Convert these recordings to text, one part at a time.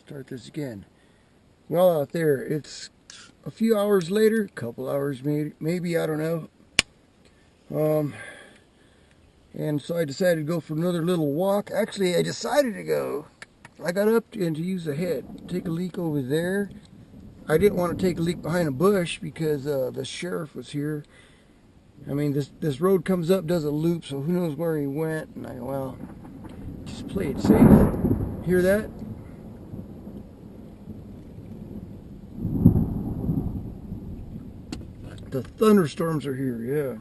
Start this again. Well, out there, it's a few hours later, a couple hours maybe, I don't know. And so I decided to go for another little walk. Actually, I decided to go. I got up and to use the head, take a leak over there. I didn't want to take a leak behind a bush because the sheriff was here. I mean, this road comes up, does a loop, so who knows where he went. And I go, well, just play it safe. Hear that? The thunderstorms are here, yeah.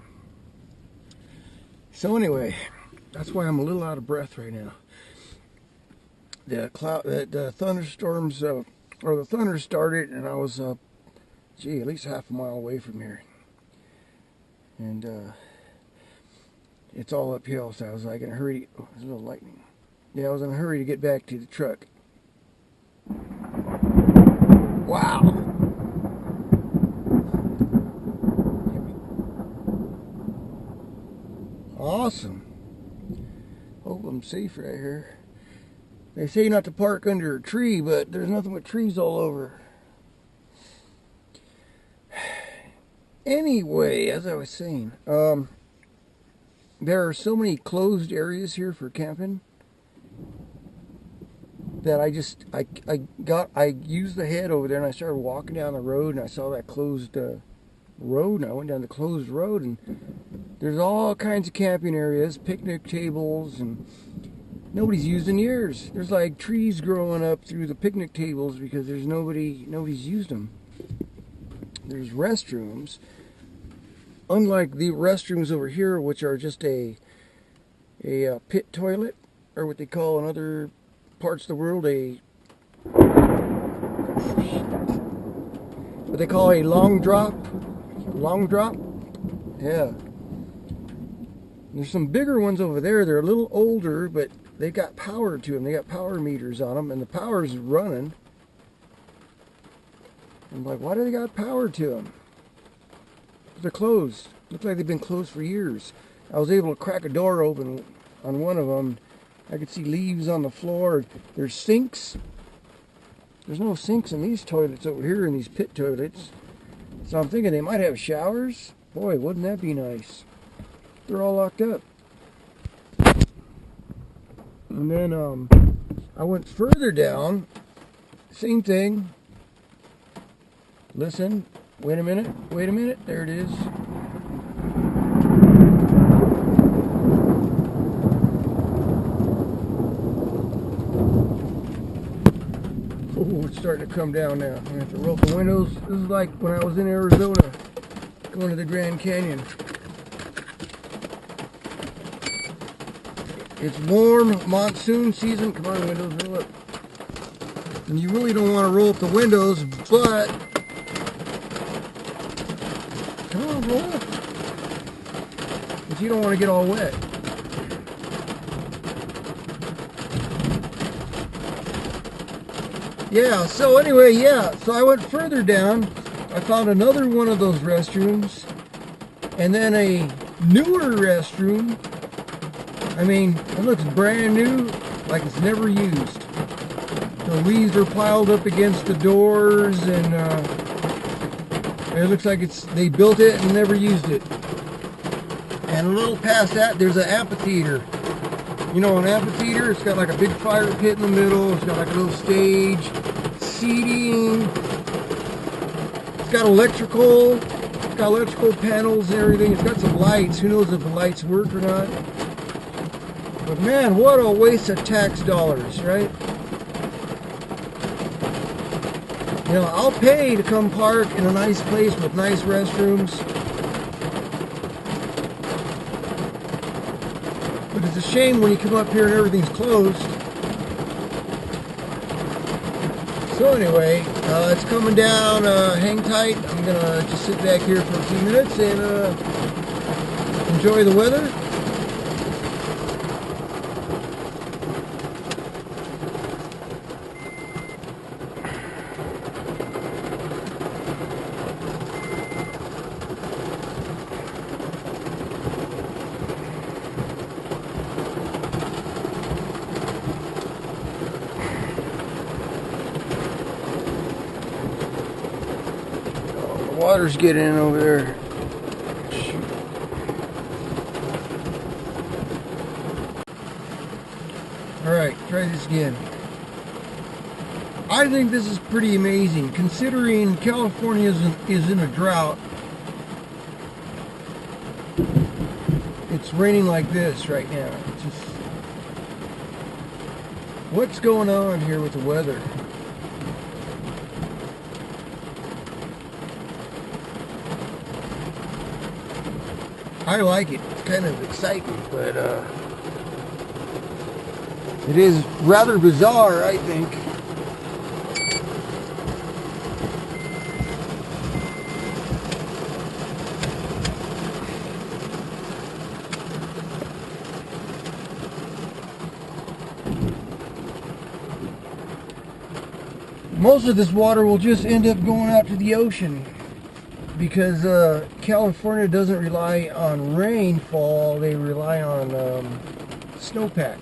So anyway, that's why I'm a little out of breath right now. The thunderstorms, or the thunder started, and I was, at least half a mile away from here. And it's all uphill, so I was like in a hurry. Oh, there's a little lightning. Yeah, I was in a hurry to get back to the truck. Wow. Awesome. Hope I'm safe right here. They say not to park under a tree, but there's nothing but trees all over. Anyway, as I was saying, there are so many closed areas here for camping that I used the head over there and I started walking down the road and I saw that closed road, and I went down the closed road, and there's all kinds of camping areas, picnic tables, and nobody's used in years. There's like trees growing up through the picnic tables because there's nobody's used them. There's restrooms, unlike the restrooms over here, which are just a pit toilet, or what they call in other parts of the world what they call a long drop. Yeah. There's some bigger ones over there. They're a little older, but they've got power to them. They got power meters on them, and the power's running. I'm like, why do they got power to them? They're closed. Looks like they've been closed for years. I was able to crack a door open on one of them. I could see leaves on the floor. There's sinks. There's no sinks in these toilets over here, in these pit toilets. So I'm thinking they might have showers. Boy, wouldn't that be nice? They're all locked up. And then I went further down. Same thing. Listen. Wait a minute. There it is. Oh, it's starting to come down now. I'm going to have to roll the windows. This is like when I was in Arizona, going to the Grand Canyon. It's warm, monsoon season. Come on, windows, roll up. And you really don't want to roll up the windows, but... Come on, roll up. But you don't want to get all wet. Yeah, so anyway, so I went further down. I found another one of those restrooms, and then a newer restroom. I mean, it looks brand new, like it's never used. The leaves are piled up against the doors, and it looks like they built it and never used it. And a little past that, there's an amphitheater. You know, an amphitheater, it's got like a big fire pit in the middle. It's got like a little stage, seating. It's got electrical panels and everything. It's got some lights. Who knows if the lights work or not. But man, what a waste of tax dollars, right? You know, I'll pay to come park in a nice place with nice restrooms. But it's a shame when you come up here and everything's closed. So anyway, it's coming down. Hang tight. I'm going to just sit back here for a few minutes and enjoy the weather. Water's getting in over there. Shoot. Alright, try this again. I think this is pretty amazing considering California is in a drought. It's raining like this right now. It's just, what's going on here with the weather? I like it. It's kind of exciting, but it is rather bizarre, I think. Most of this water will just end up going out to the ocean because California doesn't rely on rainfall, they rely on snowpack.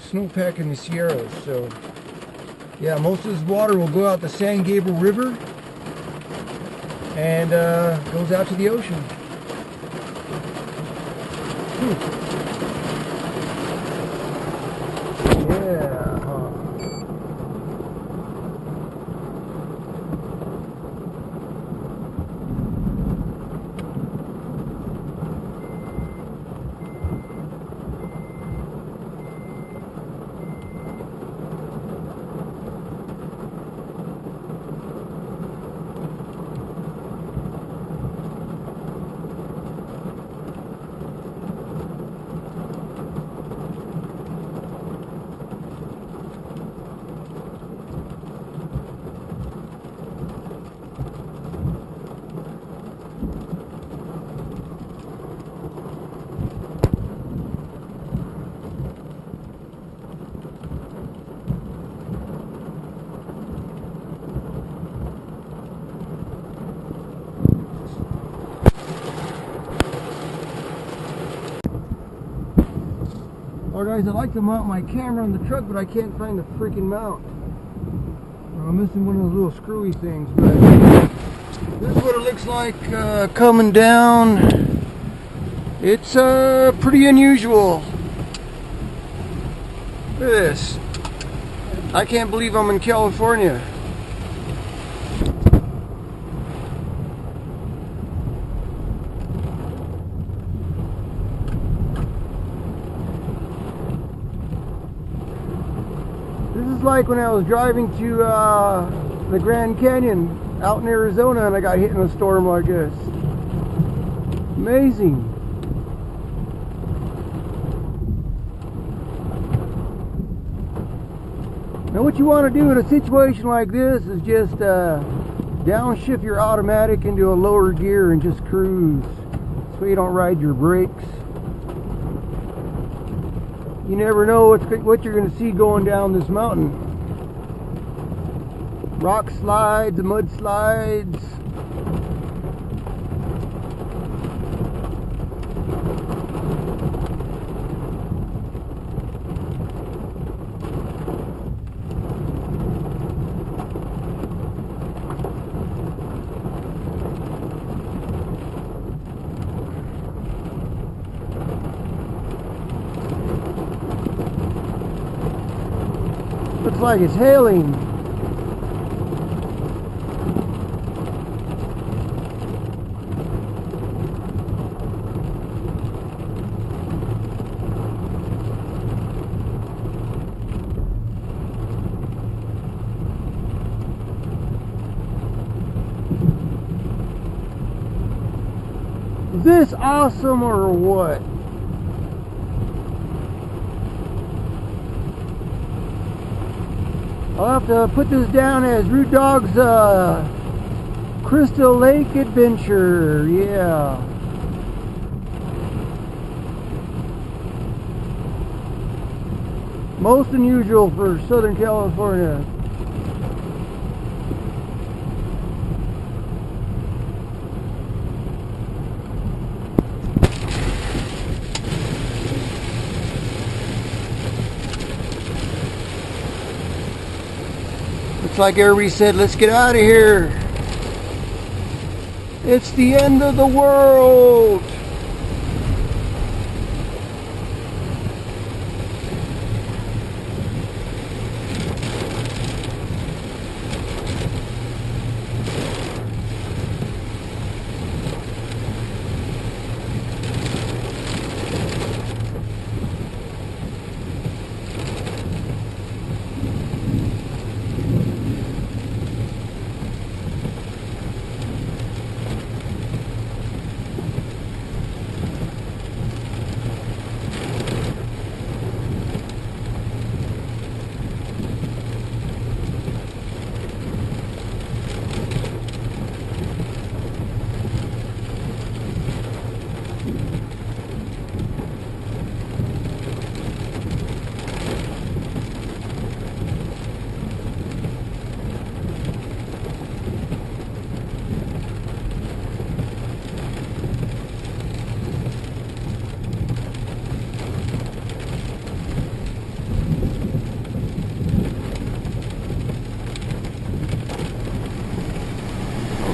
Snowpack in the Sierras. So yeah, most of this water will go out the San Gabriel River and goes out to the ocean. Alright guys, I'd like to mount my camera on the truck, but I can't find the freaking mount. I'm missing one of those little screwy things, but this is what it looks like coming down. It's pretty unusual. Look at this. I can't believe I'm in California. This is like when I was driving to the Grand Canyon out in Arizona and I got hit in a storm like this. Amazing. Now what you want to do in a situation like this is just downshift your automatic into a lower gear and just cruise so you don't ride your brakes. You never know what you're going to see going down this mountain. Rock slides, mud slides. Looks like it's hailing. Is this awesome or what? I'll have to put this down as Root Dog's Crystal Lake Adventure. Yeah. Most unusual for Southern California. Looks like everybody said, let's get out of here. It's the end of the world.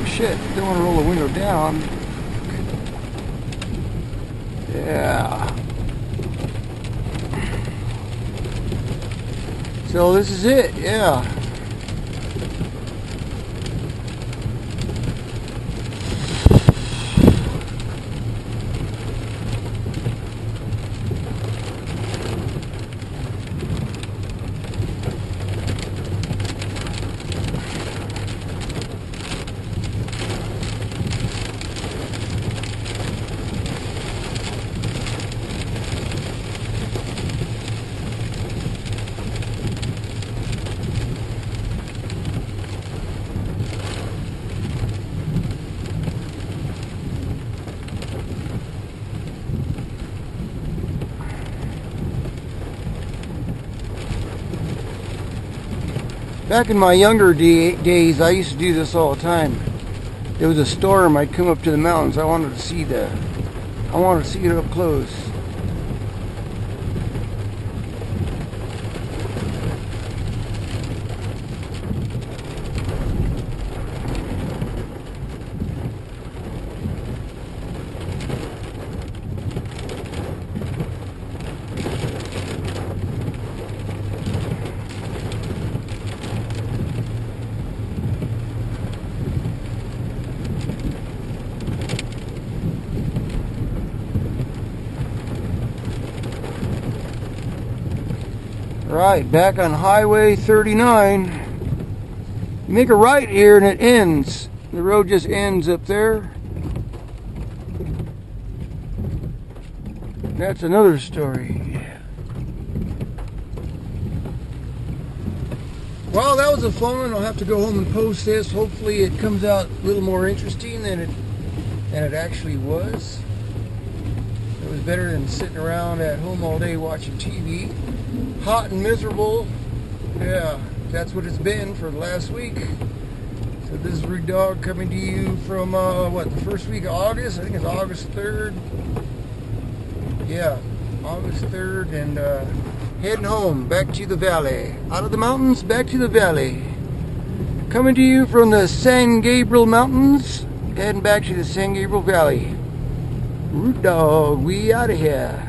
Shit, don't want to roll the window down. Yeah. So this is it, yeah. Back in my younger days, I used to do this all the time. There was a storm. I'd come up to the mountains. I wanted to see it up close. Right, back on Highway 39. You make a right here and it ends. The road just ends up there. That's another story. Well, that was a fun one. I'll have to go home and post this. Hopefully it comes out a little more interesting than it actually was. It was better than sitting around at home all day watching TV. Hot and miserable. Yeah, that's what it's been for the last week. So this is Rude Dog coming to you from, the first week of August? I think it's August 3rd. Yeah, August 3rd, and heading home, back to the valley. Out of the mountains, back to the valley. Coming to you from the San Gabriel Mountains, heading back to the San Gabriel Valley. Rude Dog, we out of here.